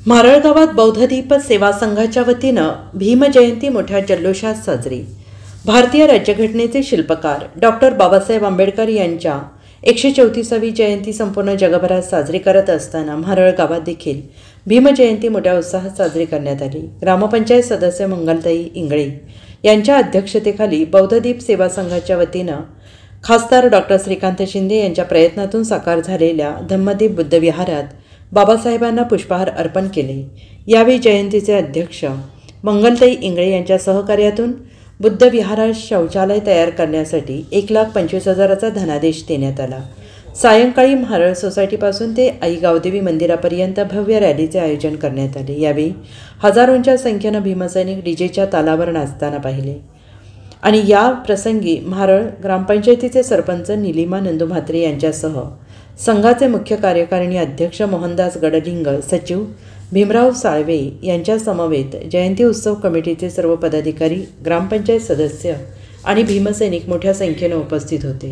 मारळ गावात बौद्धदीप सेवा संघाच्या वतीनं भीमजयंती मोठ्या जल्लोषात साजरी। भारतीय राज्यघटनेचे शिल्पकार डॉक्टर बाबासाहेब आंबेडकर यांच्या 134वी जयंती संपूर्ण जगभरात साजरी करत असताना मारळ गावात देखील भीमजयंती मोठ्या उत्साहात साजरी करण्यात आली। ग्रामपंचायत सदस्य मंगलताई इंगळे यांच्या अध्यक्षतेखाली बौद्धदीप सेवा संघाच्या वतीनं खासदार डॉक्टर श्रीकांत शिंदे यांच्या प्रयत्नातून साकार झालेल्या धम्मदीप बुद्धविहारात बाबासाहेबांना पुष्पहार अर्पण केले। यावेळी जयंतीचे अध्यक्ष मंगलताई इंगळे यांच्या सहकार्यातून बुद्धविहारात शौचालय तयार करण्यासाठी 1,25,000चा धनादेश देण्यात आला। सायंकाळी मारळ सोसायटीपासून ते आई गावदेवी मंदिरापर्यंत भव्य रॅलीचे आयोजन करण्यात आले। यावेळी हजारोंच्या संख्येनं भीमसैनिक डीजेच्या तालावर नाचताना पाहिले आणि या प्रसंगी मारळ ग्रामपंचायतीचे सरपंच निलिमा नंदू म्हात्रे यांच्यासह संघाचे मुख्य कार्यकारिणी अध्यक्ष मोहनदास गडलिंग, सचिव भीमराव साळवे यांच्या समवेत जयंती उत्सव कमिटीचे सर्व पदाधिकारी, ग्रामपंचायत सदस्य आणि भीमसैनिक मोठ्या संख्येने उपस्थित होते।